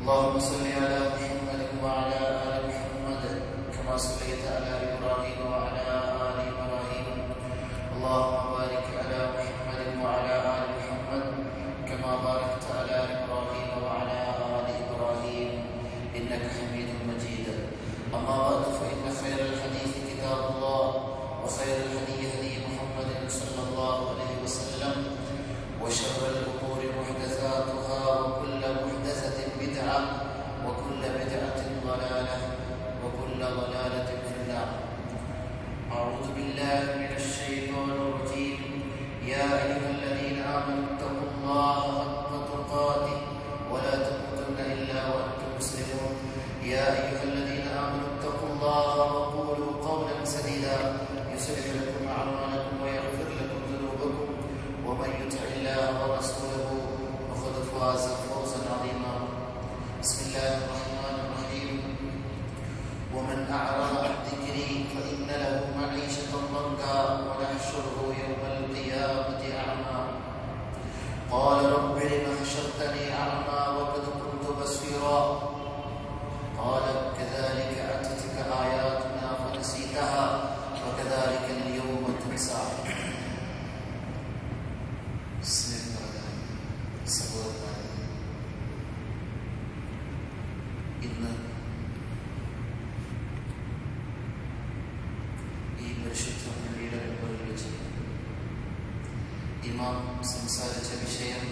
اللهم صل على محمد وعلى آل محمد كما صليت على إبراهيم وعلى آل إبراهيم. اللهم بارك على محمد وعلى آل محمد كما باركت على إبراهيم وعلى آل إبراهيم إنك حميد مجيد. أما بعد فإن خير الحديث كتاب الله وخير الهدي هدي محمد صلى الله عليه وسلم وشر الأمور محدثاتها وكل محدثة بدعة وكل بدعة ضلالة وكل ضلالة في النار. أعوذ بالله من الشيطان الرجيم. يا أيها الذين آمنوا اتقوا الله حق تقاته ولا تموتن إلا وأنتم مسلمون. يا أيها الذين آمنوا اتقوا الله وقولوا قولا سديدا يصلح لكم أعمالكم ويغفر لكم ذنوبكم ومن يطع الله ورسوله فقد فاز فوزا عظيما. بسم الله الرحمن الرحيم. ومن أعرض عن ذكري فإن له معيشة ضنكا ونحشره يوم القيامة أعمى قال رب لم حشرتني أعمى وقد كنت بصيرا قال كذلك أتتك آياتنا فنسيتها وكذلك اليوم تنسى. ഇന്ന് ഈ പരിശുദ്ധ പള്ളിയുടെ മുമ്പിൽ വെച്ച് ഇമാം സംസാരിച്ച വിഷയം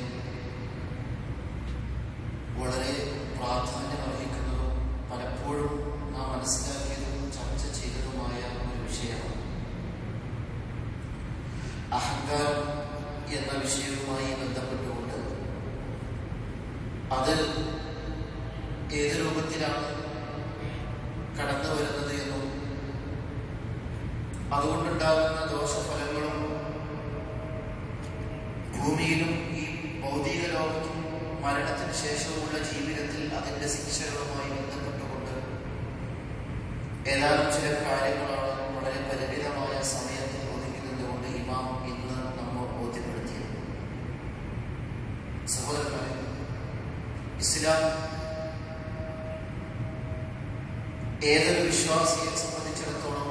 വളരെ പ്രാധാന്യമർഹിക്കുന്നതും പലപ്പോഴും നാം മനസ്സിലാക്കിയതും ചർച്ച ചെയ്തതുമായ ഒരു വിഷയമാണ്. അഹങ്കാരം എന്ന വിഷയവുമായി ബന്ധപ്പെട്ടുകൊണ്ട് അത് ഏത് രൂപത്തിലാണ് കടന്നു വരുന്നത് എന്നും അതുകൊണ്ടുണ്ടാകുന്ന ദോഷഫലങ്ങളും ഭൂമിയിലും ഈ ഭൗതിക ലോകത്തും മരണത്തിന് ശേഷമുള്ള ജീവിതത്തിൽ അതിന്റെ ശിക്ഷകളുമായി ബന്ധപ്പെട്ടുകൊണ്ട് ഏതാനും ചില കാര്യങ്ങളാണ് വളരെ പരിമിതമായ സമയത്തിൽ ഒതുക്കി നിന്നുകൊണ്ട് ഇമാം ഇന്ന് നമ്മെ ബോധ്യപ്പെടുത്തിയത്. സഹോദരന്മാരെ, ഇസ്ലാം ഏതൊരു വിശ്വാസിയെ സംബന്ധിച്ചിടത്തോളം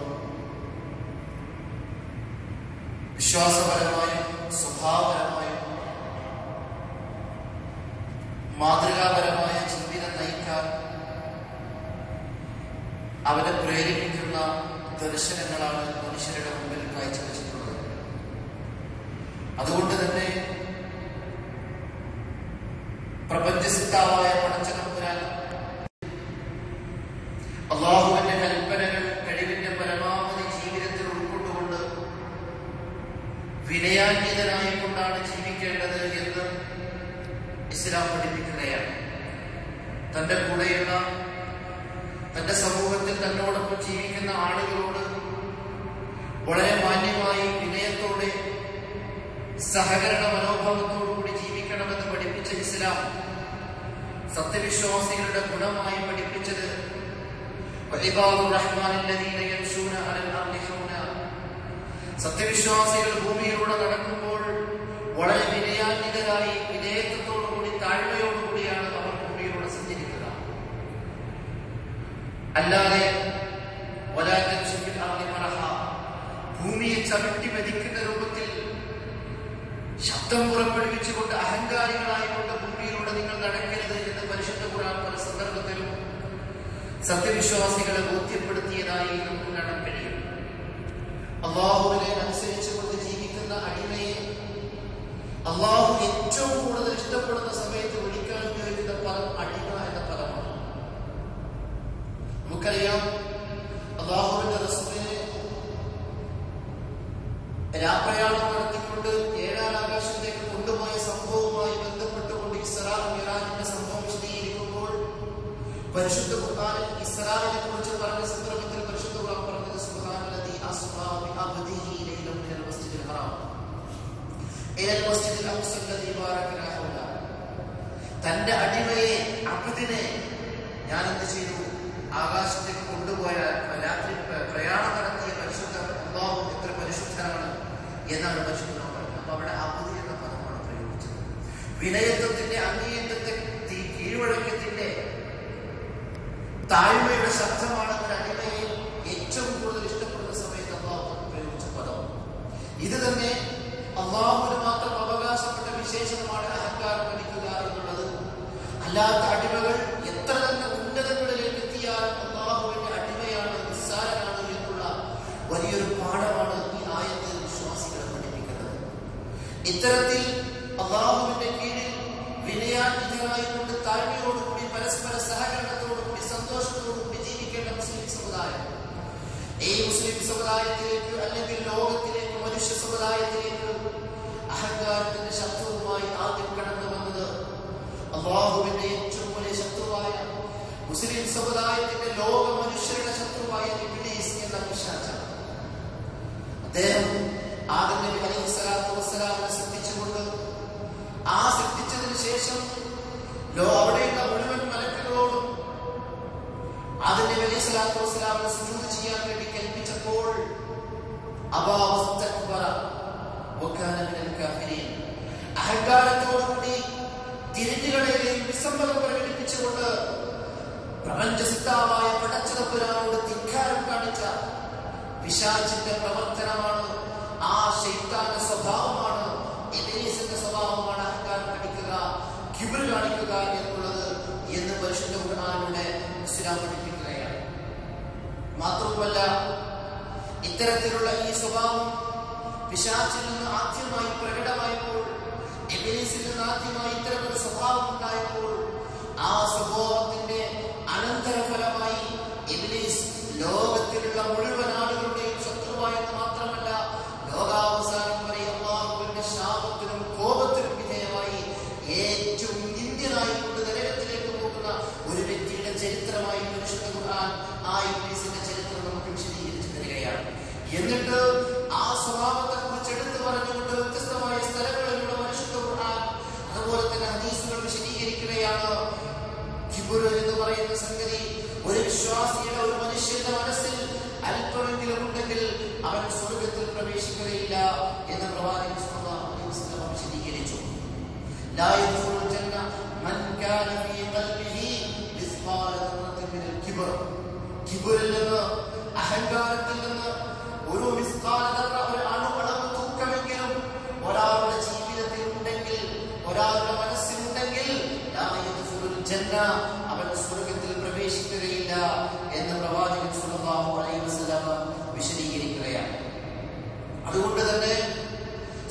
വിശ്വാസപരമായും സ്വഭാവപരമായും മാതൃകാപരമായ ജീവിതം നയിക്കാൻ അവനെ പ്രേരിപ്പിക്കുന്ന ദർശനങ്ങളാണ് മനുഷ്യരുടെ മുമ്പിൽ കാഴ്ചവെച്ചിട്ടുള്ളത്. അതുകൊണ്ട് തന്നെ പ്രപഞ്ചസിദ്ധാവായ പടച്ചതമ്പുരാൻ അല്ലാഹുവിന്റെ കൽപ്പനകൾ കഴിവിന്റെ പരമാവധി ജീവിതത്തിൽ ഉൾക്കൊണ്ടുകൊണ്ട് വിനയാന്വിതനായിക്കൊണ്ടാണ് ജീവിക്കേണ്ടത് എന്ന് ഇസ്ലാം പഠിപ്പിക്കുകയാണ്. തന്റെ കൂടെയുള്ള തന്റെ സമൂഹത്തിൽ തന്നോടൊപ്പം ജീവിക്കുന്ന ആളുകളോട് വളരെ മാന്യമായി വിനയത്തോടെ സഹകരണ മനോഭാവത്തോടുകൂടി ജീവിക്കണമെന്ന് പഠിപ്പിച്ച ഇസ്ലാം സത്യവിശ്വാസികളുടെ ഗുണമായി പഠിപ്പിച്ചത് സത്യവിശ്വാസികൾ ഭൂമിയിലൂടെ നടക്കുമ്പോൾ വളരെ വിനയാന്വിതരായി വിനയത്വത്തോടുകൂടി താഴ്മയോടുകൂടിയാണ് അവർ ഭൂമിയിലൂടെ സഞ്ചരിക്കുക. അല്ലാതെ ഭൂമിയെ ചവിട്ടി മതിക്കുന്ന രൂപത്തിൽ ശബ്ദം പുറപ്പെടുവിച്ചുകൊണ്ട് അഹങ്കാരികളായിക്കൊണ്ട് ഭൂമിയിലൂടെ നിങ്ങൾ നടക്കരുത് എന്ന് പരിശുദ്ധ ഖുർആൻ പല സന്ദർഭത്തിലും സത്യവിശ്വാസികളെ ബോധ്യപ്പെടുത്തിയതായി നമുക്ക് കാണാൻ കഴിയും. അള്ളാഹുവിനെ അനുസരിച്ചുകൊണ്ട് ജീവിക്കുന്ന അടിമയെ അള്ളാഹു ഏറ്റവും കൂടുതൽ ഇഷ്ടപ്പെടുന്ന സമയത്ത് വിളിക്കാൻ ഉപയോഗിക്കുന്ന പദം അടിമ എന്ന പദമാണ്. നമുക്കറിയാം, അള്ളാഹുവിന്റെ റസൂലിനെ രാപ്രയാണം നടത്തിക്കൊണ്ട് ഏഴാം ആകാശത്തേക്ക് കൊണ്ടുപോയ സംഭവവുമായി ബന്ധപ്പെട്ടുകൊണ്ട് ഇസ്രാ മിഅ്റാജിന്റെ സംഭവം വിശദീകരിക്കുമ്പോൾ പരിശുദ്ധ ഖുർആനിൽ ഇസ്രായിനെ കുറിച്ച് പറഞ്ഞ സന്ദർഭത്തിൽ പരിശുദ്ധ ഖുർആൻ പറഞ്ഞത് സുബ്ഹാനല്ലദീ അസ്റാ ബിഅബ്ദിഹി ലൈലൻ മിനൽ മസ്ജിദിൽ ഹറാം ഇലൽ മസ്ജിദിൽ അഖ്സ അല്ലദീ ബാറകനാ ഹൗല. തന്റെ അടിമയെ അബ്ദിനെ ഞാൻ എന്ത് ചെയ്തു? ആകാശത്തേക്ക് കൊണ്ടുപോയ രാത്രി പ്രയാണം നടത്തിയ പരിശുദ്ധ അല്ലാഹു എത്ര പരിശുദ്ധനാണ് എന്നാണ് പരിശുദ്ധ പറഞ്ഞത്. അപ്പൊ അവിടെ അബ്ദി എന്ന പദമാണ് പ്രയോഗിച്ചത്. വിനയത്വത്തിന്റെ അങ്ങേയറ്റത്തെ കീഴ്വഴക്കത്തിന്റെ താഴ്മയുടെ ശബ്ദമാണ് ഒരു അടിമയെ ഏറ്റവും കൂടുതൽ ഇഷ്ടപ്പെടുന്ന സമയത്ത് അള്ളാഹു പ്രയോഗിച്ച പദം. ഇത് തന്നെ അള്ളാഹുവിന് മാത്രം അവകാശപ്പെട്ട വിശേഷണമാണ് അഹങ്കാരം പഠിക്കുക എന്നുള്ളത്. അല്ലാത്ത അടിമകൾ എത്ര തന്നെ ഉന്നതങ്ങളിലേക്ക് എത്തിയാലും അള്ളാഹുവിന്റെ അടിമയാണ്, നിസ്സാരനാണ് എന്നുള്ള വലിയൊരു പാഠമാണ് ഈ ആയത്തിൽ വിശ്വാസികളെ പഠിപ്പിക്കുന്നത്. ഇത്തരത്തിൽ അള്ളാഹുവിന്റെ കീഴിൽ വിനയാന്വിതരായിക്കൊണ്ട് താഴ്മയോടുകൂടി പരസ്പര സഹകരണത്തോടുകൂടി സന്തോഷത്തോടുകൂടി ജീവിക്കേണ്ട മുസ്ലിം സമുദായം, ഈ മുസ്ലിം സമുദായത്തിലേക്ക് അല്ലെങ്കിൽ ലോകത്തിലേക്ക്, മനുഷ്യ സമുദായത്തിലേക്ക് അഹങ്കാരത്തിന്റെ ശത്രുവുമായി ആദ്യം കടന്നു വന്നത് അള്ളാഹുവിന്റെ ഏറ്റവും വലിയ ശത്രുവായ, മുസ്ലിം സമുദായത്തിന്റെ ലോക മനുഷ്യരുടെ ശത്രുവായ ഇബ്ലീസ് എന്ന പിശാചാണ്. അദ്ദേഹം ആദം നബി അലൈഹിസ്സലാത്തു വസ്സലാമിനെ സൃഷ്ടിച്ചുകൊണ്ട് ആ സൃഷ്ടിച്ചതിന് ശേഷം അവിടെയുള്ള മുഴുവൻ മലക്കുകളോടും ആദം നബി അലൈഹിസ്സലാത്തു വസ്സലാമിനെ സുജൂദ് ചെയ്യാൻ വേണ്ടി കൽപ്പിച്ചപ്പോൾ അബാ വസ്തക്ബറ വകാന മിനൽ കാഫിരീൻ, അഹങ്കാരത്തോടുകൂടി തിരിഞ്ഞുകളെയും വിസമ്മതം പ്രകടിപ്പിച്ചുകൊണ്ട് പ്രപഞ്ചസിദ്ധാവായ പടച്ചതമ്പുരാനോട് ധിക്കാരം കാണിച്ച പിശാചിന്റെ പ്രവർത്തനമാണ്, ആ ശൈത്താന്റെ സ്വഭാവമാണ്, ഇബ്ലീസിന്റെ സ്വഭാവമാണ് അഹങ്കാരം കാണിക്കുക, കിബ്ർ കാണിക്കുക എന്നുള്ളത് എന്ന് പരിശുദ്ധ ഖുർആനിലൂടെ ഇസ്ലാം പഠിപ്പിക്കുകയാണ്. മാത്രവുമല്ല, ഇത്തരത്തിലുള്ള ഈ സ്വഭാവം പിശാചിൽ നിന്ന് ആദ്യമായി പ്രകടമായപ്പോൾ, ഇബ്ലീസിൽ നിന്ന് ആദ്യമായി ഇത്തരമൊരു സ്വഭാവം ഉണ്ടായപ്പോൾ, ആ സ്വഭാവത്തിന്റെ അനന്തരഫലമായി ഇബ്ലീസ് ലോകത്തിലുള്ള മുഴുവൻ ആളുകളുടെയും ശത്രുവായെന്ന് മാത്രമല്ല, ലോകാവസാനം വരെ അല്ലാഹുവിന്റെ ശാപത്തിനും കോപത്തിനും വിധേയമായി ഏറ്റവും നിന്ദ്യനായിക്കൊണ്ട് നരകത്തിലേക്ക് പോകുന്ന ഒരു വ്യക്തിയുടെ ചരിത്രമായി പരിശുദ്ധ ഖുർആൻ ആ ഇബ്ലീസിന്റെ ചരിത്രം നമുക്ക് വിശദീകരിച്ചു തരികയാണ്. എന്നിട്ട് ആ സ്വഭാവത്തെ കുറിച്ച് എടുത്തു പറഞ്ഞുകൊണ്ട് വ്യത്യസ്തമായ സ്ഥലങ്ങളിലുള്ള പരിശുദ്ധ ഖുർആൻ അതുപോലെ തന്നെ ഹദീസുകൾ വിശദീകരിക്കുകയാണ്. കിബ്ർ എന്ന് പറയുന്ന സംഗതി ഒരു വിശ്വാസിയുടെ, ഒരു മനുഷ്യന്റെ മനസ്സിൽ അല്പമെങ്കിലും ഉണ്ടെങ്കിൽ അവൻ സ്വർഗത്തിൽ പ്രവേശിക്കുകയില്ല എന്ന് പ്രവാചകൻ സ്വല്ലല്ലാഹു അലൈഹി വസല്ലം വിശദീകരിച്ചു. ലാ യദ്ഖുലുൽ ജന്ന മൻ കാന ഫീ ഖൽബിഹി മിസ്ഖാല ദർറത്തിൻ മിനൽ കിബ്ർ, കിബ്റിൽ നിന്ന്, അഹങ്കാരത്തിൽ നിന്ന് ഒരു മിസ്ഖാല ദർറ, ഒരു അണുഅളവ് തൂക്കമെങ്കിലും ഒരാളുടെ ജീവിതത്തിൽ ഉണ്ടെങ്കിൽ, ഒരാളുടെ മനസ്സിലുണ്ടെങ്കിൽ ലാ യദ്ഖുലുൽ ജന്ന, അവൻ സ്വർഗത്തിൽ പ്രവേശിക്കുകയില്ല എന്ന് പ്രവാചകൻ സ്വല്ലല്ലാഹു അലൈഹി വസല്ലം വിശദീകരിക്കുകയാണ്. അതുകൊണ്ട് തന്നെ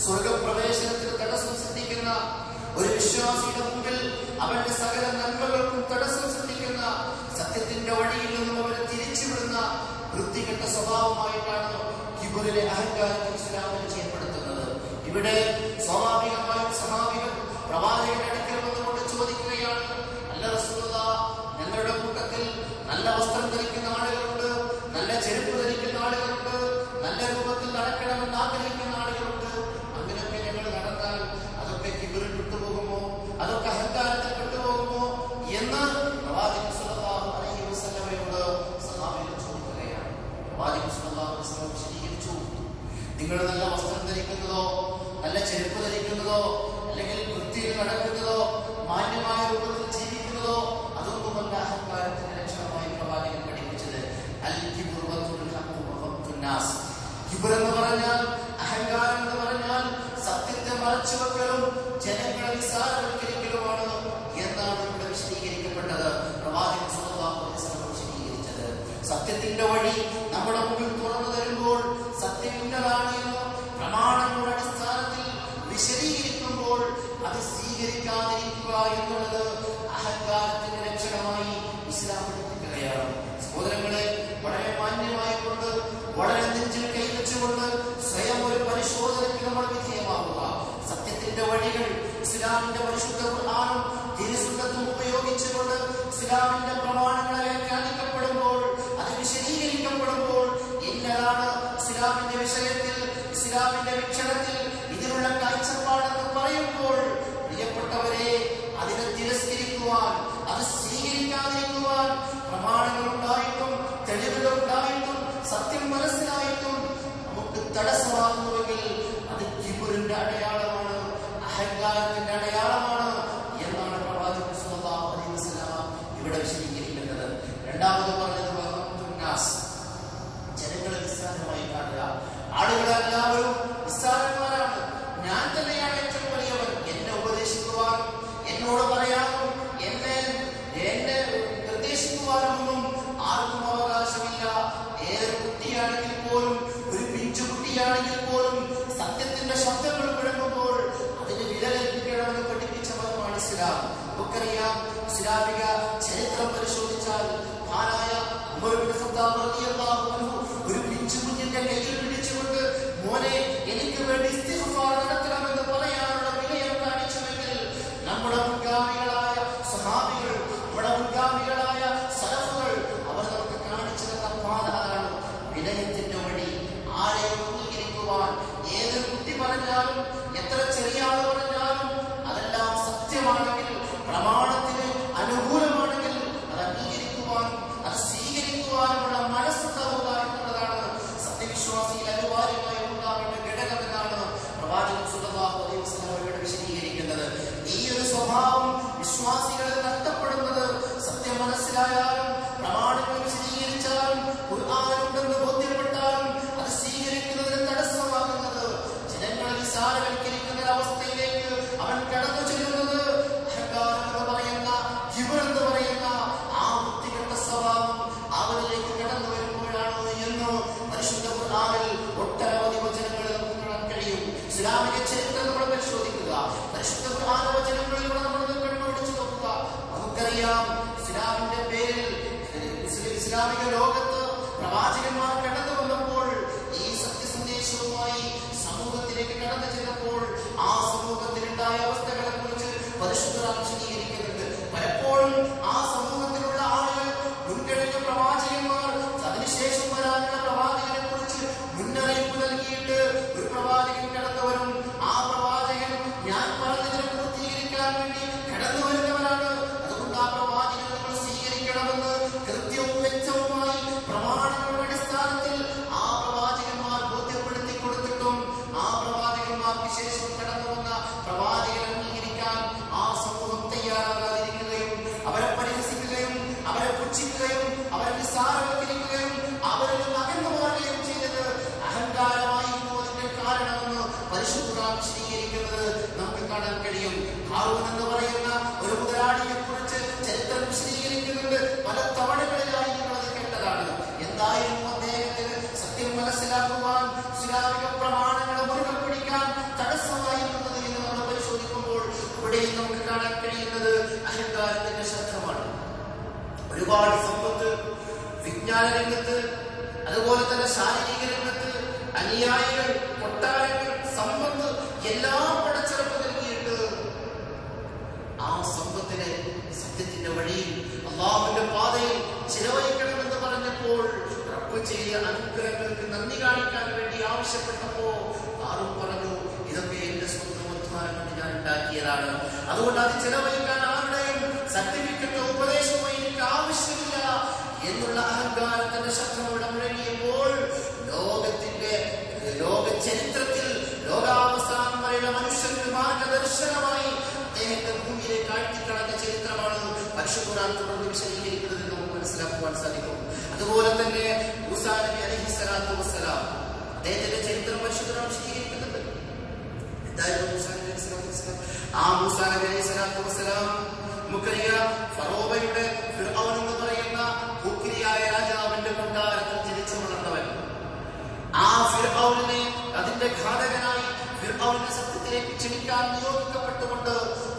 സ്വർഗപ്രവേശനത്തിന് തടസ്സം സൃഷ്ടിക്കുന്ന ഒരു വിശ്വാസിയുടെ മുമ്പിൽ അവന്റെ സകല നന്മകൾക്കും തടസ്സം സൃഷ്ടിക്കുന്ന, സത്യത്തിന്റെ വഴിയിൽ നിന്നും അവരെ തിരിച്ചുവിടുന്ന വൃത്തികെട്ട സ്വഭാവമായിട്ടാണ് കിബ്റിലെ അഹങ്കാരത്തെ ഇസ്ലാമിൽ ചെയ്യപ്പെടുത്തുന്നത്. ഇവിടെ സ്വാഭാവികമായും സഹാബികൾ പ്രവാചകന്റെ അടുക്കൽ വന്നുകൊണ്ട് ചോദിക്കുകയാണ്, അല്ല റസൂലുള്ളാഹ്, ഞങ്ങളുടെ കൂട്ടത്തിൽ നല്ല വസ്ത്രം ധരിക്കുന്ന ആളുകളുണ്ട്, നല്ല ചെരുപ്പ് ധരിക്കുന്ന ആളുകളുണ്ട്, നല്ല രൂപത്തിൽ നടക്കണമെന്ന് ആഗ്രഹിക്കുന്ന ആളുകളുണ്ട്, അങ്ങനെയൊക്കെ ഞങ്ങൾ നടന്നാൽ അതൊക്കെ കിബ്റിൽ വിട്ടുപോകുമോ, അതൊക്കെ അഹങ്കാരത്തിൽ വിട്ടുപോകുമോ എന്ന് പ്രവാചകൻ സ്വല്ലല്ലാഹു അലൈഹി വസല്ലമയോട് സഹാബികൾ ചോദിക്കുകയാണ്. പ്രവാചകൻ സ്വല്ലല്ലാഹു അലൈഹി വസല്ലം വിശദീകരിച്ചു, നിങ്ങൾ നല്ല വസ്ത്രം ധരിക്കുന്നതോ, നല്ല ചെരുപ്പ് ധരിക്കുന്നതോ, അല്ലെങ്കിൽ വൃത്തിയിൽ നടക്കുന്നതോ, മാന്യമായ രൂപത്തിൽ ജീവിക്കുന്നതോ അതൊന്നുമല്ല അഹങ്കാരത്തിന്റെ ലക്ഷണമായി പ്രവാചകൻ പഠിപ്പിച്ചത്. അൽ കിബ്റു വതുൽ ഹഖ് വഖബ്തുൻ നാസ്, കിബ്ർ എന്ന് പറഞ്ഞാൽ, അഹങ്കാരം എന്ന് പറഞ്ഞാൽ സത്യത്തെ മറച്ചുവെക്കലും ജനങ്ങളെ നിസ്സാരവൽക്കരിക്കലുമാണ് എന്നാണ് ഇവിടെ വിശദീകരിക്കപ്പെട്ടത്. പ്രവാചകൻ സ്വല്ലല്ലാഹു അലൈഹി വസല്ലം വിശദീകരിച്ചത്, സത്യത്തിന്റെ വഴി നമ്മുടെ മുമ്പിൽ തുറന്നു തരുമ്പോൾ, സത്യം ഇന്നതാണ് എന്ന് പ്രമാണങ്ങളുടെ അടിസ്ഥാനത്തിൽ വിശദീകരിക്കുമ്പോൾ അത് സ്വീകരിക്കാതിരിക്കുക എന്നുള്ളത് അഹങ്കാരത്തിന്റെ ലക്ഷണമായി ഇസ്ലാം പഠിപ്പിക്കുകയാണ്. സഹോദരങ്ങളെ, വളരെ മാന്യമായിക്കൊണ്ട്, വളരെ നെഞ്ചിൽ കൈവച്ചുകൊണ്ട് സ്വയം ഒരു പരിശോധനയ്ക്ക് നമ്മൾ വിധേയമാകുക. സത്യത്തിന്റെ വഴികൾ ഇസ്ലാമിന്റെ പരിശുദ്ധ ഖുർആനും തിരുസുന്നത്തും ഉപയോഗിച്ചുകൊണ്ട് ഇസ്ലാമിന്റെ പ്രമാണങ്ങളെ വ്യാഖ്യാനിക്കപ്പെടുമ്പോൾ, അത് വിശദീകരിക്കപ്പെടുമ്പോൾ, ഇന്നതാണ് ഇസ്ലാമിന്റെ വിഷയത്തിൽ, ഇസ്ലാമിന്റെ വീക്ഷണത്തിൽ ഇതിനുള്ള കാഴ്ചപ്പാടെന്ന് പറയുമ്പോൾ, പ്രിയപ്പെട്ടവരെ, അതിനെ തിരസ്കരിക്കുവാൻ, അത് സ്വീകരിക്കാതിരിക്കുവാൻ പ്രമാണങ്ങളുണ്ടായിട്ടും തെളിവുകളുണ്ടായിട്ടും സത്യം മനസ്സിലായിട്ടും നമുക്ക് തടസ്സമാകുന്നുവെങ്കിൽ അത് കിബ്റിന്റെ അടയാളമാണ്, അഹങ്കാരത്തിന്റെ അടയാളമാണ് എന്നാണ് പ്രവാചകൻ സ്വല്ലല്ലാഹു അലൈഹി വസല്ലം ഇവിടെ വിശദീകരിക്കുന്നത്. രണ്ടാമത് പറഞ്ഞത് ജനങ്ങളെ നിസ്സാരമായി കാണുക. ആളുകളെല്ലാവരും നിസ്സാരന്മാരാണ്. ഞാൻ തന്നെയാണ് ഏറ്റവും വലിയവൻ. എന്നെ ഉപദേശിക്കുവാനും എന്നോട് പറയാനും എന്നെ നിർദ്ദേശിക്കുവാനൊന്നും ആർക്കും അവകാശമില്ല. ഏതൊരു കുട്ടിയാണെങ്കിൽ പോലും, ഒരു പിഞ്ചു കുട്ടിയാണെങ്കിൽ പോലും സത്യത്തിന്റെ ശബ്ദങ്ങൾ മുഴങ്ങുമ്പോൾ അതിന് വില കൽപ്പിക്കണമെന്ന് പഠിപ്പിച്ച മതമാണ് ഇസ്ലാം. നമുക്കറിയാം, ഇസ്ലാമിക ചരിത്രം പരിശോധിച്ചാൽ മഹാനായ ഉമർ ഇബ്നു ഖത്താബ് റളിയല്ലാഹു അൻഹു ഒരു പിഞ്ചു കുഞ്ഞിന്റെ കയ്യിൽ പിടിച്ചുകൊണ്ട്, മോനെ എനിക്ക് വേണ്ടി ഇസ്തിഗ്ഫാർ നടത്തണമെന്ന് പറയാനുള്ള വിനയം കാണിച്ചുവെങ്കിൽ നമ്മുടെ മുൻഗാമികളായ സഹാബികൾ, നമ്മുടെ മുൻഗാമികളായ സലഫുകൾ അവർ നമുക്ക് കാണിച്ചു തന്ന പാത അതാണ്. വിനയത്തിന്റെ വഴി. ആരെയും അംഗീകരിക്കുവാൻ ഏതൊരു കുട്ടി പറഞ്ഞാലും, എത്ര ചെറിയ ആൾ പറഞ്ഞാലും അതെല്ലാം സത്യമാണെങ്കിൽ, പ്രമാണത്തിന് അനുകൂലമാണെങ്കിൽ അത് അംഗീകരിക്കുവാനും അത് സ്വീകരിക്കുവാനുമുള്ള മനസ്സുണ്ടാവുക എന്നുള്ളതാണ് സത്യവിശ്വാസിയിൽ അനിവാര്യമായി ഉണ്ടാവേണ്ട ഘടകമെന്നാണ് പ്രവാചകൻ സ്വല്ലല്ലാഹു അലൈഹി വസല്ലം അവരോട് വിശദീകരിക്കുന്നത്. ഈ ഒരു സ്വഭാവം വിശ്വാസികളിൽ നഷ്ടപ്പെടുന്നത് സത്യം മനസ്സിലായാലും, പ്രമാണങ്ങൾ വിശദീകരിച്ചാലും, ഖുർആനുണ്ടെന്ന് ബോധ്യപ്പെട്ടാലും അത് സ്വീകരിക്കുന്നതിന് തടസ്സമാകുന്നത്, ജനങ്ങളെ നിസാരവൽക്കരിക്കുന്ന അവസ്ഥയിലേക്ക് അവൻ കടന്നു ചെല്ലുന്നത്, അഹങ്കാരം എന്ന് പറയുന്ന, ജിബർ എന്ന് പറയുന്ന ആ വൃത്തികെട്ട സ്വഭാവം അവരിലേക്ക് കടന്നു വരുമ്പോഴാണ് എന്ന് പരിശുദ്ധ ഖുർആനിൽ ഒട്ടനവധി വചനങ്ങളിൽ നമുക്ക് കാണാൻ കഴിയും. ഇസ്ലാമിക ചരിത്രം നമ്മൾ പരിശോധിക്കുക, പരിശുദ്ധ ഖുർആൻ വചനങ്ങളിലൂടെ നമ്മൾ കണ്ണോടിച്ചു നോക്കുക. നമുക്കറിയാം, ഇസ്ലാമിന്റെ പേരിൽ ഇസ്ലാമിക ലോകത്ത് പ്രവാചകന്മാർ കടന്നു വന്നപ്പോൾ, ഈ സത്യസന്ദേശവുമായി സമൂഹത്തിലേക്ക് കടന്നു ചെന്നപ്പോൾ ആ സമൂഹത്തിലുണ്ടായ അവസ്ഥകളെ കുറിച്ച് പരിശുദ്ധ ഖുർആൻ വിശദീകരിക്കുന്നുണ്ട്. പലപ്പോഴും ആ സമൂഹത്തിലുള്ള ആളുകൾ മുൻകഴിഞ്ഞ പ്രവാചകന്മാർ അതിനുശേഷം വരാനുള്ള പ്രവാചകനെ കുറിച്ച് മുന്നറിയിപ്പ് നൽകിയിട്ട് ഒരു പ്രവാചകൻ കടന്നു വരും, ആ പ്രവാചകൻ ഞാൻ പറഞ്ഞതിനെ പൂർത്തീകരിക്കാൻ വേണ്ടി കടന്നു വരുന്നവരാണ്, അതുകൊണ്ട് ആ പ്രവാചകനെ നമ്മൾ സ്വീകരിക്കണമെന്ന് കൃത്യവും വ്യക്തവുമായി പ്രമാണങ്ങളുടെ അടിസ്ഥാനത്തിൽ ആ പ്രവാചകന്മാർ ബോധ്യപ്പെടുത്തി കൊടുത്തിട്ടും ആ പ്രവാചകന്മാർക്ക് ശേഷം കടന്നു വന്ന പ്രവാചകനെ അംഗീകരിക്കാൻ ആ സമൂഹം തയ്യാറാകാതിരിക്കുകയും അവരെ പരിഹസിക്കുകയും അവരെ പുച്ഛിക്കുകയും അവരെ നിസ്സാരവൽക്കരിക്കുകയും അവരിൽ നിന്ന് അകന്നു മാറുകയും ചെയ്തത് അഹങ്കാരമായിരുന്നു അതിന്റെ കാരണമെന്ന് പരിശുദ്ധ ഖുർആൻ വിശദീകരിക്കുന്നത് നമുക്ക് കാണാൻ കഴിയും. ഹാറൂൻ എന്ന് പറയുന്ന ഒരു മുതലാളിയെ കുറിച്ച് ചരിത്രം വിശദീകരിക്കുന്നുണ്ട്. പല തവണകളിലായി നിങ്ങളത് കേട്ടതാണ്. എന്തായിരുന്നു അദ്ദേഹത്തിന് സത്യം മനസ്സിലാക്കുവാൻ, ഇസ്ലാമിക പ്രമാണങ്ങളെ മുറുകെ പിടിക്കാൻ തടസ്സമായിരുന്നത് എന്ന് നമ്മൾ പരിശോധിക്കുമ്പോൾ ഇവിടെയും നമുക്ക് കാണാൻ കഴിയുന്നത് അഹങ്കാരത്തിന്റെ ശബ്ദമാണ്. ഒരുപാട് സമ്പത്ത്, വിജ്ഞാന രംഗത്ത്, അതുപോലെ തന്നെ ശാരീരിക രംഗത്ത് അനുയായികൾ, കൊട്ടാരങ്ങൾ, സമ്പത്ത് എല്ലാം പടച്ചിറപ്പ് നൽകിയിട്ട് ആ സമ്പത്തിനെ സത്യത്തിന്റെ വഴിയിൽ അല്ലാഹുവിന്റെ പാതയിൽ ചിലവഴിക്കണമെന്ന് പറഞ്ഞപ്പോൾ, റബ്ബ് ചെയ്ത അനുഗ്രഹങ്ങൾക്ക് നന്ദി കാണിക്കാൻ വേണ്ടി ആവശ്യപ്പെട്ടപ്പോ ആരും പറഞ്ഞു, ഇതൊക്കെ എന്റെ സ്വന്തം അധ്വാനം കൊണ്ട് ഞാൻ ഉണ്ടാക്കിയതാണ്, അതുകൊണ്ട് അത് ചിലവഴിക്കാൻ ആരുടെയും സർട്ടിഫിക്കറ്റോ ഉപദേശമോ എനിക്ക് ആവശ്യമില്ല എന്നുള്ള അഹങ്കാരത്തിന്റെ ശബ്ദം ഇവിടെ മുഴങ്ങിയപ്പോൾ ലോക ചരിത്രത്തിൽ ലോകാവസാനം വരെയുള്ള മനുഷ്യർക്ക് മാർഗദർശനമായി അദ്ദേഹത്തെ ഭൂമിയിലേക്ക് ആഴ്ത്തിക്കളഞ്ഞ ചരിത്രമാണ് പരിശുദ്ധ ഖുർആൻ തുടർന്ന് വിശദീകരിക്കുന്നത് നമുക്ക് മനസ്സിലാക്കുവാൻ സാധിക്കും. അതുപോലെ തന്നെ മൂസാ നബി അലൈഹിസ്സലാത്തു വസ്സലാം, അദ്ദേഹത്തിന്റെ ചരിത്രം പരിശുദ്ധ ഖുർആൻ വിശദീകരിക്കുന്നുണ്ട്. എന്തായിരുന്നു മൂസാ നബി അലൈഹിസ്സലാത്തു വസ്സലാം? ആ മൂസാ നബി അലൈഹിസ്സലാത്തു വസ്സലാം നമുക്കറിയാം, ഫറോവയുടെ ഫിർഔൻ എന്ന് പറയുന്ന ഉഗ്രിയായ രാജാവിന്റെ കൊട്ടാരത്തിൽ ജനിച്ചു വളർന്നവൻ. ആ ഫിർഔനെ, അതിന്റെ ഘാതകനായി ഫിർഔനെ സത്യത്തിലേക്ക് ക്ഷണിക്കാൻ നിയോഗിക്കപ്പെട്ടുകൊണ്ട്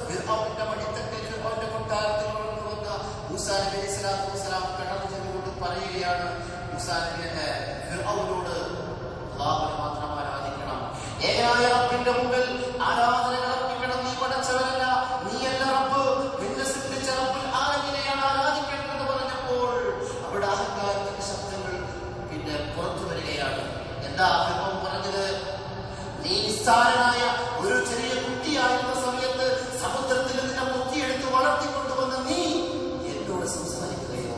ഫിർഔന്റെ മടിത്തട്ടിൽ, ഫിർഔന്റെ കൊട്ടാരത്തിൽ വളർന്നു വന്ന മൂസാ നബി അലൈഹിസ്സലാത്തു വസ്സലാം കടന്നു ചെന്നുകൊണ്ട് പറയുകയാണ് മൂസാ നബി ഫിർഔനോട്, അല്ലാഹുവിനെ മാത്രം ആരാധിക്കണം, ഏകനായ റബ്ബിന്റെ മുമ്പിൽ ആരാധനകൾ അർപ്പിക്കണം, നീ പടച്ചവനല്ല, നീയല്ല റബ്ബ്, നിന്നെ സൃഷ്ടിച്ച റബ്ബുൽ ആലമീനെയാണ് ആരാധിക്കേണ്ടതെന്ന് പറഞ്ഞപ്പോൾ അവിടെ അഹങ്കാരത്തിന്റെ ശബ്ദങ്ങൾ പിന്നെ പുറത്തു വരികയാണ്. എന്താ ഫിർഔൻ പറഞ്ഞത്? നീ നിസ്സാരനായ ഒരു ചെറിയ കുട്ടിയായിരുന്ന സമയത്ത് സമുദ്രത്തിൽ നിന്നെ മുക്കിയെടുത്ത് വളർത്തിക്കൊണ്ടുവന്ന നീ എന്നോട് സംസാരിക്കുകയോ,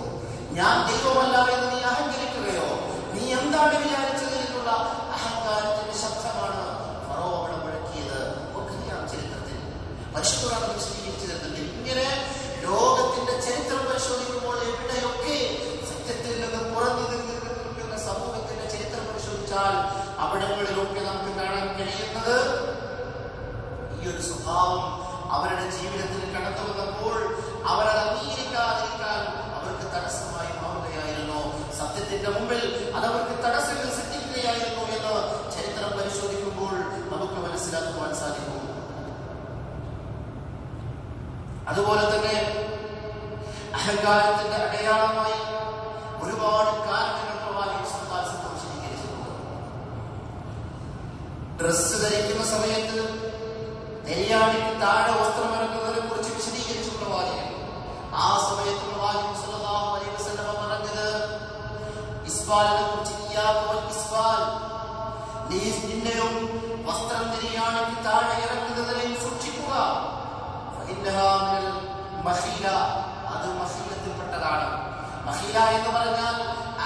ഞാൻ ദൈവമല്ല എന്ന് നീ അഹങ്കരിക്കുകയോ, നീ എന്താണ് വിചാരിച്ചത് എന്നുള്ള അഹങ്കാരത്തിന്റെ ശബ്ദമാണ് ഫറോ അവിടെ മുഴക്കിയത്. ചരിത്രത്തിൽ പരിശുദ്ധ ഖുർആൻ വിശദീകരിച്ചു തരുന്നുണ്ട്. ഇങ്ങനെ ലോകത്തിന്റെ ചരിത്രം പരിശോധിക്കുമ്പോൾ എവിടെയൊക്കെ അഹങ്കാരത്തിന്റെ അടയാളമായി ഒരുപാട് കാരണങ്ങൾ പ്രവാചകൻ സ്വല്ലല്ലാഹു അലൈഹി വസല്ലം വിശദീകരിച്ചിട്ടുണ്ട്. ഡ്രസ് ധരിക്കുന്ന സമയത്ത് നെരിയാണിക്ക് താഴെ വസ്ത്രമിറങ്ങുന്നതിനെ കുറിച്ച് വിശദീകരിച്ചു പ്രവാചകൻ. ആ സമയത്ത് പ്രവാചകൻ സ്വല്ലല്ലാഹു അലൈഹി വസല്ലം പറഞ്ഞത് ഇസ്ബാലിനെ കുറിച്ച്, നിന്നെയും വസ്ത്രം നെരിയാണിക്ക് താഴെ ഇറക്കുന്നതിനെയും സൂക്ഷിക്കുക. അത് മഹീലത്തിൽപ്പെട്ടതാണ്. മഹീല എന്ന് പറഞ്ഞാൽ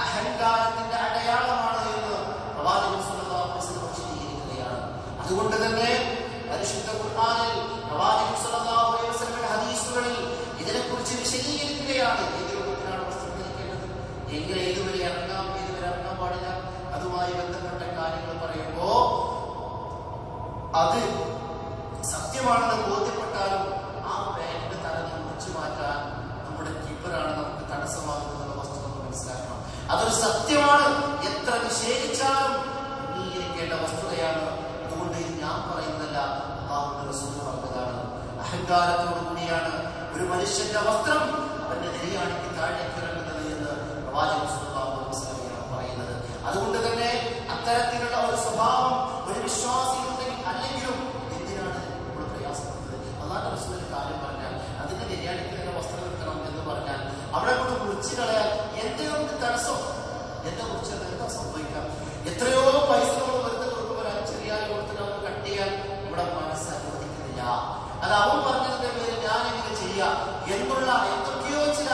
അഹങ്കാരത്തിന്റെ അടയാളമാണ് എന്ന് പ്രവാചകൻ സ്വല്ലല്ലാഹു അലൈഹി വസല്ലം വിശദീകരിക്കുകയാണ്. അതുകൊണ്ട് തന്നെ പരിശുദ്ധ ഖുർആനിൽ പ്രവാചകൻ സ്വല്ലല്ലാഹു അലൈഹി വസല്ലമയുടെ ഹദീസുകളിൽ ഇതിനെക്കുറിച്ച് വിശദീകരിക്കുകയാണ്. ഏത് രൂപത്തിലാണ് വസ്ത്രം ധരിക്കേണ്ടത്, എങ്ങനെ ഏതുവരെ ഇറങ്ങാം, ഏതുവരെ ഇറങ്ങാൻ പാടില്ല, അതുമായി ബന്ധപ്പെട്ട കാര്യങ്ങൾ പറയുമ്പോ അത് സത്യമാണെന്ന് ബോധ്യപ്പെട്ടാലും ആ പേരിന്റെ തലങ്ങൾ മുറിച്ചു മാറ്റാൻ നമ്മുടെ കിബറാണ് നമുക്ക് തടസ്സമാകുന്നുള്ള വസ്തുത മനസ്സിലാക്കണം. അതൊരു സത്യമാണ്, എത്ര നിഷേധിച്ചാലും അംഗീകരിക്കേണ്ട വസ്തുതയാണ്. അതുകൊണ്ട് ഇത് ഞാൻ പറയുന്നതല്ല, അല്ലാഹുവിന്റെ റസൂൽ പറഞ്ഞതാണ്. അഹങ്കാരത്തോടു കൂടിയാണ് ഒരു മനുഷ്യന്റെ വസ്ത്രം അവന്റെ നെരിയാണിക്ക് താഴേക്ക് ഇറങ്ങുന്നത് എന്ന് പ്രവാചകൻ സ്വല്ലല്ലാഹു അലൈഹി വസല്ലം പറയുന്നത്. അതുകൊണ്ട് തന്നെ അത്തരത്തിലുള്ള ഒരു സ്വഭാവം ഒരു വിശ്വാസിയുണ്ടെങ്കിൽ അല്ലെങ്കിലും എന്തിനാണ് നമ്മൾ പ്രയാസപ്പെടുന്നത്? അല്ലാഹുവിന്റെ റസൂലിന്റെ കാര്യം പറഞ്ഞാൽ അതിന്റെ നെരിയാണിക്ക് തന്നെ വസ്ത്രം എടുക്കണം എന്ന് പറഞ്ഞാൽ അവിടെ കൊണ്ട് മുറിച്ചു കളയാൻ എന്തെങ്കിലും തടസ്സം, എന്താ കുറിച്ചാൽ എന്താ സംഭവിക്കാം? എത്രയോ പൈസ നമ്മൾ വെറുതെ കൊടുക്കുമ്പോൾ ചെറിയ കൊടുത്തിട്ട് അവർക്ക് കട്ട് ചെയ്യാൻ നമ്മുടെ മനസ്സ് അനുവദിക്കുന്നില്ല. അത് അവൻ പറഞ്ഞതിന്റെ പേര് ഞാനെങ്ങനെ ചെയ്യാം എന്നുള്ള എന്തൊക്കെയോ ചില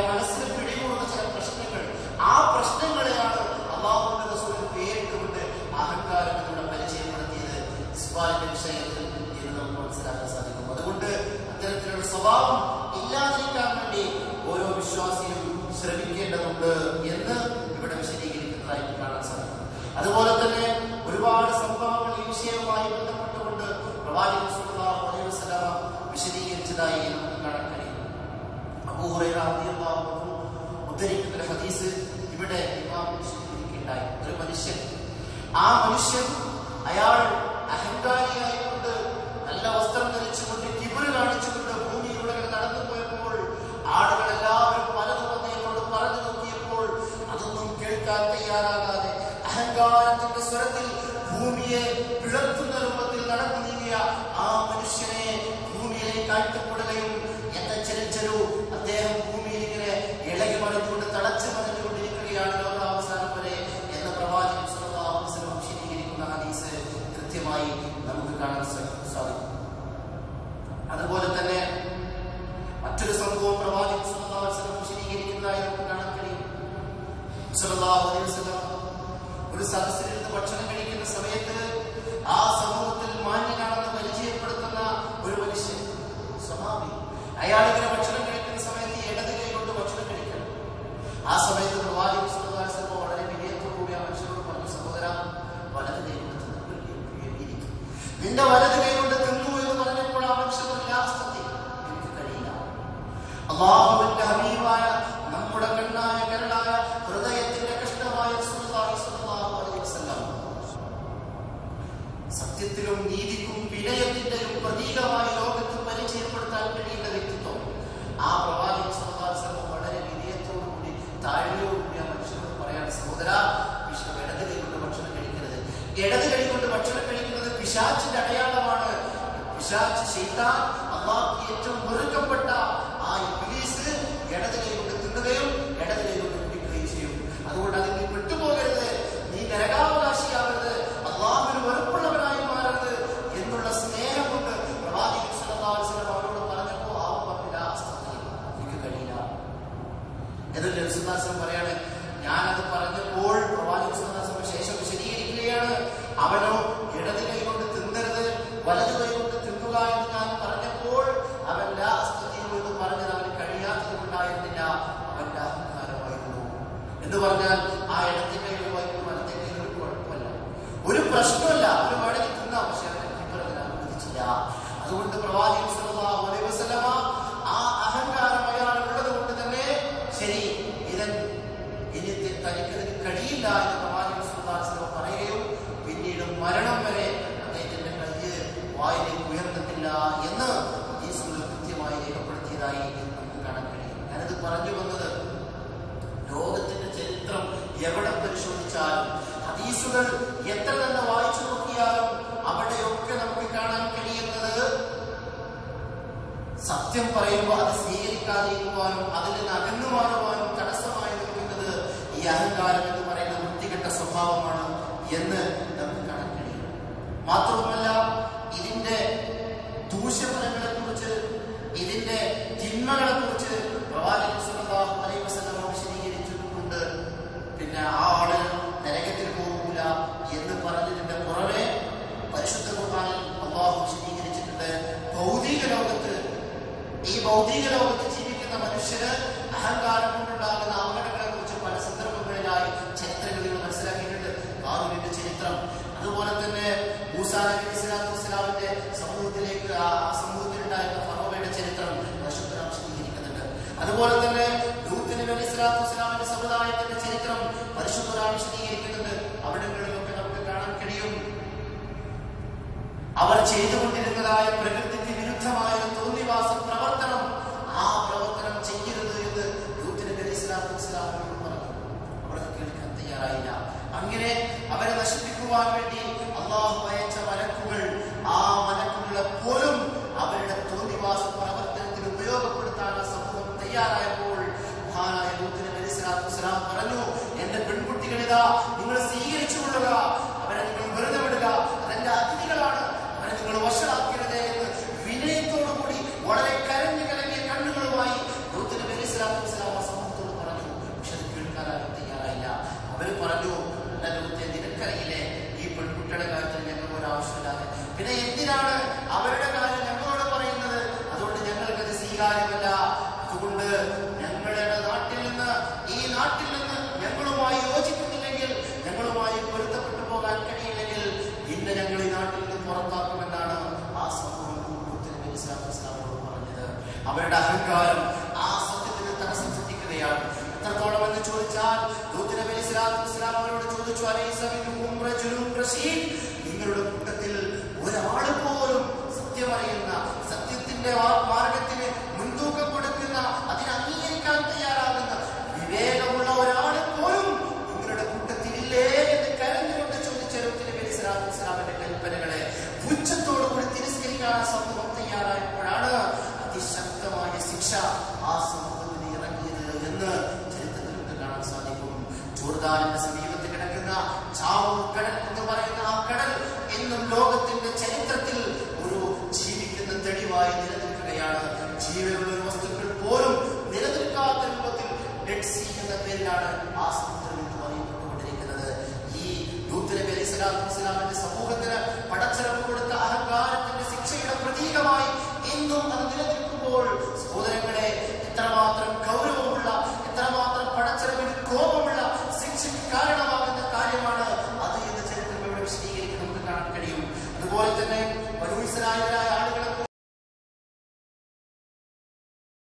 മനസ്സിൽ പിടികൂടുന്ന ചില പ്രശ്നങ്ങൾ, ആ പ്രശ്നങ്ങളെയാണ് അല്ലാഹുവിന്റെ റസൂൽ പേരിട്ടുകൊണ്ട് അഹങ്കാരം ഇവിടെ പരിചയപ്പെടുത്തിയത് ഇസ്ബാലിന്റെ വിഷയത്തിൽ എന്ന് നമുക്ക് മനസ്സിലാക്കാൻ സാധിക്കും. അതുകൊണ്ട് അത്തരത്തിലുള്ള സ്വഭാവം ഇല്ലാതിരിക്കാൻ വേണ്ടി ഓരോ വിശ്വാസിയും ശ്രമിക്കേണ്ടതുണ്ട് എന്ന് ഇവിടെ വിശദീകരിക്കുന്നതായി കാണാൻ സാധിക്കും. അതുപോലെ തന്നെ ഒരുപാട് സംഭവങ്ങൾ ഈ വിഷയവുമായി ബന്ധപ്പെട്ടുകൊണ്ട് പ്രവാചകൻ സ്വല്ലല്ലാഹു അലൈഹി വസല്ലം വിശദീകരിച്ചതായി നമുക്ക് കാണാൻ കഴിയും. അബൂ ഹുറൈറ റളിയല്ലാഹു അൻഹു ഉദ്ധരിക്കുന്ന ഒരു ഹദീസ് ഇവിടെ ഇമാം വിശദീകരിക്കുകയുണ്ടായി. ഒരു മനുഷ്യൻ അയാൾ അഹങ്കാരിയായിക്കൊണ്ട് നല്ല വസ്ത്രം ധരിച്ചുകൊണ്ട് കിബിറ് കാണിച്ചുകൊണ്ട് ഭൂമിയിലൂടെ നടന്നു പോയപ്പോൾ ആളുകളെല്ലാവരും പലതും അദ്ദേഹത്തോട് പറഞ്ഞു നോക്കിയപ്പോൾ അതൊന്നും കേൾക്കാൻ തയ്യാറാകാതെ അഹങ്കാരത്തിന്റെ സ്വരത്തിൽ ഭൂമിയെ പിളർത്തുന്ന രൂപത്തിൽ നടന്നു നീങ്ങിയ ആ മനുഷ്യനെ ഭൂമിയിലേക്ക് ആഴ്ത്തപ്പെടുകയും ചലിച്ചൊരു അദ്ദേഹം ഭൂമിയിൽ ഇങ്ങനെ ഇളകി മറിഞ്ഞുകൊണ്ട് തടച്ചു മറിഞ്ഞുകൊണ്ടിരിക്കുകയാണ് ലോകാവസാനം വരെ എന്ന് പ്രവാചകൻ സ്വല്ലല്ലാഹു അലൈഹി വസല്ലം വിശദീകരിക്കുന്ന ഹദീസ് കൃത്യമായി നമുക്ക് കാണാൻ സാധിക്കും. അതുപോലെ തന്നെ മറ്റൊരു സംഭവം പ്രവാചകൻ സ്വല്ലല്ലാഹു അലൈഹി വസല്ലം വിശദീകരിക്കുന്നതായി നമുക്ക് കാണാൻ കഴിയും. സ്വല്ലല്ലാഹു അലൈഹി വസല്ലം ഒരു സദസ്സിലിരുന്ന് ഭക്ഷണം കഴിക്കുന്ന സമയത്ത് ആ സമൂഹത്തിൽ മാന്യനാണെന്ന് പരിചയപ്പെടുത്തുന്ന ഒരു മനുഷ്യൻ, സ്വഹാബി, അയാൾ ഇങ്ങനെ ഭക്ഷണം കഴിക്കുന്ന സമയത്ത് ഇടത് കൈ കൊണ്ട് ഭക്ഷണം കഴിക്കണം. ആ സമയത്ത് പ്രവാചകൻ സ്വല്ലല്ലാഹു അലൈഹി വസല്ലം വളരെ വിനയത്തോടുകൂടി ആ മനുഷ്യനോട് പറഞ്ഞു, സഹോദരാ, വലത് കൈ കൊണ്ട് തിന്നിരിക്കും, നിന്റെ വലത് കൈ കൊണ്ട് തിന്നു എന്ന് പറഞ്ഞപ്പോൾ ആ മനുഷ്യൻ എനിക്ക് കഴിയില്ല. അല്ലാഹുവിന്റെ ഹബീബായ നമ്മുടെ കണ്ണായ കരളായ ഹൃദയത്തിന്റെ കഷ്ണമായ സ്വല്ലല്ലാഹു അലൈഹി വസല്ലം സത്യത്തിലും നീതിക്കും വിനയത്തിന്റെയും പ്രതീകമായി ലോകത്ത് പരിചയപ്പെടുത്താൻ കഴിയുന്ന വ്യക്തിത്വം ആ പ്രവാചകൻ സ്വല്ലല്ലാഹു അലൈഹി വസല്ലം വളരെ വിനയത്തോടുകൂടി താഴ്മയോടുകൂടി ആ മനുഷ്യനോട് പറയാൻ, സഹോദരാ, ഇടത് കൈ കൊണ്ട് ഭക്ഷണം കഴിക്കരുത്. ഇടത് കൈ കൊണ്ട് ഭക്ഷണം കഴിക്കുന്നത് പിശാചിന്റെ അടയാളമാണ്. പിശാച്, ശൈത്താൻ, അല്ലാഹുവിന് ഏറ്റവും വെറുക്കപ്പെട്ട ആ ഇബ്ലീസ് ഇടത് കൈ കൊണ്ട് തിന്നുകയും ഇടത് കൈ കൊണ്ട് കുടിക്കുകയും ചെയ്യും. അതുകൊണ്ട് അതിൽ നീ വിട്ടുപോകരുത്, നീ നരകാവകാശിയാവരുത്, അല്ലാഹുവിന് വെറുപ്പുള്ളവനായി മാറരുത് എന്നുള്ള സ്നേഹം കൊണ്ട് പ്രവാചകൻ സ്വല്ലല്ലാഹു അലൈഹി വസല്ലം അവരോട് പറഞ്ഞപ്പോൾ അവൻ പറഞ്ഞില്ല, എനിക്ക് കഴിയില്ല. എന്നിട്ട് നബി സ്വല്ലല്ലാഹു അലൈഹി വസല്ലം പറയാണ്, ഞാനത് പറഞ്ഞപ്പോൾ പ്രവാചകൻ സ്വല്ലല്ലാഹു അലൈഹി വസല്ലം ശേഷം വിശദീകരിക്കുകയാണ്, അവനോ ഇടത് കൈ കൊണ്ട് തിന്നരുത്, വലത് കൈ കൊണ്ട് തിന്നുക എന്ന് ഞാൻ പറഞ്ഞപ്പോൾ അവന്റെ എന്ന് പറഞ്ഞത് അവന് കഴിയാത്തത് കൊണ്ടായിരുന്നില്ല, അവന്റെ അഹങ്കാരമായിരുന്നു എന്ന് പറഞ്ഞാൽ ആ ഇടത്തെ കൈ ഒഴിവാക്കി വലത്തെ കൈ ഒരു കുഴപ്പമല്ല, ഒരു പ്രശ്നമല്ല, അവന് വേണമെങ്കിൽ തിന്നാം, പക്ഷെ അവനെ കിബറിന് അനുവദിച്ചില്ല. അതുകൊണ്ട് പ്രവാചകൻ സ്വല്ലല്ലാഹു അലൈഹി വസല്ലം ആ അഹങ്കാരം അയാളുള്ളത് കൊണ്ട് തന്നെ ശരി, ഇനി തനിക്കതിന് കഴിയില്ല എന്ന് പ്രവാചകൻ സ്വല്ലല്ലാഹു അലൈഹി വസല്ലം പറയുകയും പിന്നീട് മരണം വരെ അദ്ദേഹത്തിന്റെ കയ്യ് വായിലേക്ക് ഉയർന്നിട്ടില്ല എന്ന് ഹദീസുകൾ കൃത്യമായി രേഖപ്പെടുത്തിയതായി നമുക്ക് കാണാൻ കഴിയും. ഹദീസുകൾ എത്ര തന്നെ വായിച്ചു നോക്കിയാലും അവിടെയൊക്കെ നമുക്ക് കാണാൻ കഴിയുന്നത് സത്യം പറയുമ്പോൾ അത് സ്വീകരിക്കാതിരിക്കുവാനും അതിൽ നിന്ന് അകന്നു മാറുവാനും തടസ്സമായി നിൽക്കുന്നത് ഈ അഹങ്കാരം എന്ന് പറയുന്ന വൃത്തികെട്ട സ്വഭാവമാണ് എന്ന് നമുക്ക് കാണാൻ കഴിയും. മാത്രവുമല്ല, ഇതിന്റെ ദൂഷ്യഫലങ്ങളെ കുറിച്ച്, ഇതിന്റെ തിന്മകളെ കുറിച്ച് പ്രവാചകൻ സല്ലല്ലാഹു അലൈഹി വസല്ലം വിശദീകരിച്ചിട്ടുണ്ട്. പിന്നെ ആ ആള് നരകത്തിൽ പോകില്ല എന്ന് പറഞ്ഞതിന്റെ പുറമെ പരിശുദ്ധ ഖുർആനിൽ അല്ലാഹു വിശദീകരിച്ചിട്ടുണ്ട്. ഈ ഭൗതിക ലോകത്ത് ജീവിക്കുന്ന മനുഷ്യര് അഹങ്കാരം കൊണ്ടുണ്ടാകുന്ന അപകടങ്ങളെ കുറിച്ച് പല സന്ദർഭങ്ങളിലായി ചരിത്രങ്ങളിൽ മനസ്സിലാക്കിയിട്ടുണ്ട്. ഹാറൂനിന്റെ ചരിത്രം, അതുപോലെ തന്നെ മൂസാ നബി സ്വല്ലല്ലാഹു അലൈഹി വസല്ലമിന്റെ സമൂഹത്തിലുണ്ടായിരുന്ന ഫറോവയുടെ ചരിത്രം പരിശുദ്ധ വിശദീകരിക്കുന്നുണ്ട്. അതുപോലെ തന്നെ ലൂത്ത് നബി സ്വല്ലല്ലാഹു അലൈഹി വസല്ലമിന്റെ സമുദായത്തിന്റെ ചരിത്രം പരിശുദ്ധ വിശദീകരിക്കുന്നുണ്ട്. അവിടങ്ങളിലൊക്കെ നമുക്ക് കാണാൻ കഴിയും അവർ ചെയ്തുകൊണ്ടിരുന്നതായ പ്രകൃതിക്ക് വിരുദ്ധമായ തോന്നിവാസ പ്രവർത്തനം, ആ പ്രവർത്തനം ചെയ്യരുത് എന്ന് ലൂത്ത് നബി സ്വല്ലല്ലാഹു അലൈഹി വസല്ലം പറഞ്ഞു. അവർക്ക് കേൾക്കാൻ തയ്യാറായില്ല. അങ്ങനെ അവരെ നശിപ്പിക്കുവാൻ വേണ്ടി അല്ലാഹു അയച്ച മലക്കുകൾ, ആ മലക്കുകളെ പോലും അവരുടെ തോന്നിവാസ പ്രവർത്തനത്തിൽ ഉപയോഗപ്പെടുത്താൻ ആ സമൂഹം തയ്യാറായപ്പോൾ മഹാനായ ലൂത്ത് നബി സ്വല്ലല്ലാഹു അലൈഹി വസല്ലം പറഞ്ഞു, എന്റെ പെൺകുട്ടികളിതാ നിങ്ങൾ സ്വീകരിച്ചുകൊള്ളുക, അവരെ നിങ്ങൾ വെറുതെ വിടുക, അതെന്റെ അതിഥികളാണ്, അവരെ നിങ്ങൾ വഷളാക്കരുതേ എന്ന് വിനയത്തോടുകൂടി വളരെ കരഞ്ഞു കലങ്ങിയ കണ്ണുകളുമായി ലൂത്ത് നബി സ്വല്ലല്ലാഹു അലൈഹി വസല്ലം ആ സമൂഹത്തോട് പറഞ്ഞു. പക്ഷെ അത് കേൾക്കാൻ ആരും തയ്യാറായില്ല. അവര് പറഞ്ഞു, അല്ല ലൂത്തേ, നിനക്കറിയില്ലേ ഈ പെൺകുട്ടിയുടെ കാര്യത്തിൽ ഞങ്ങൾ ഒരാവശ്യമില്ലാതെ പിന്നെ എന്തിനാണ് അവരുടെ കാര്യം ഞങ്ങളോട് പറയുന്നത്? അതുകൊണ്ട് ഞങ്ങൾക്കത് സ്വീകാര്യമല്ല. അതുകൊണ്ട് ഞങ്ങളുടെ നാട്ടിൽ നിന്ന്, ഈ നാട്ടിൽ നിന്ന് ഞങ്ങളുമായി യോജിക്കുന്നില്ലെങ്കിൽ, ഞങ്ങളുമായി പൊരുത്തപ്പെട്ടു പോകാൻ കഴിയില്ലെങ്കിൽ പിന്നെ ഞങ്ങൾ ഈ നാട്ടിൽ നിന്ന് പുറത്താക്കുമെന്നാണ് ആ സമൂഹം ലൂത്ത് നബി സ്വല്ലല്ലാഹു അലൈഹി വസല്ലമയോട് പറഞ്ഞത്. അവരുടെ അഹങ്കാരം ആ സത്യത്തിന് തടസ്സം സൃഷ്ടിക്കുകയാണ്. എത്രത്തോളം എന്ന് ചോദിച്ചാൽ ലൂത്ത് നബി സ്വല്ലല്ലാഹു അലൈഹി വസല്ലം അവരോട് ചോദിച്ചു, അലൈസ മിൻകും റജുലുൻ റശീദ്, നിങ്ങളുടെ കൂട്ടത്തിൽ ഒരാൾ പോലും സത്യമറിയുന്ന, സത്യത്തിന്റെ മാർഗത്തിന് മുൻതൂക്കം കൊടുക്കുന്ന, അതിനെ അംഗീകരിക്കാൻ തയ്യാറാകുന്ന വിവേകമുള്ള ഒരാൾ പോലും നിങ്ങളുടെ കൂട്ടത്തിലില്ലേ എന്ന് കരഞ്ഞുകൊണ്ട് ചോദിച്ച ലൂത്ത് നബി സ്വല്ലല്ലാഹു അലൈഹി വസല്ലമിന്റെ കൽപ്പനകളെ പുച്ഛത്തോടുകൂടി തിരസ്കരിക്കാൻ ആ സമൂഹം തയ്യാറായപ്പോഴാണ് അതിശക്തമായ ശിക്ഷ ആ സമൂഹത്തിന് ഇറങ്ങിയത് എന്ന് ചരിത്രത്തിലൊക്കെ കാണാൻ സാധിക്കും. ജോർദാനിന്റെ സമീപത്ത് കിടക്കുന്ന ചാവൂർ കടൽ എന്ന് പറയുന്ന ആ കടൽ എന്നും ലോകത്തിന്റെ ചരിത്രത്തിൽ ഒരു ജീവിക്കുന്ന തെളിവായി നിലനിൽക്കുകയാണ്. ജീവനുള്ള ഒരു വസ്തുക്കൾ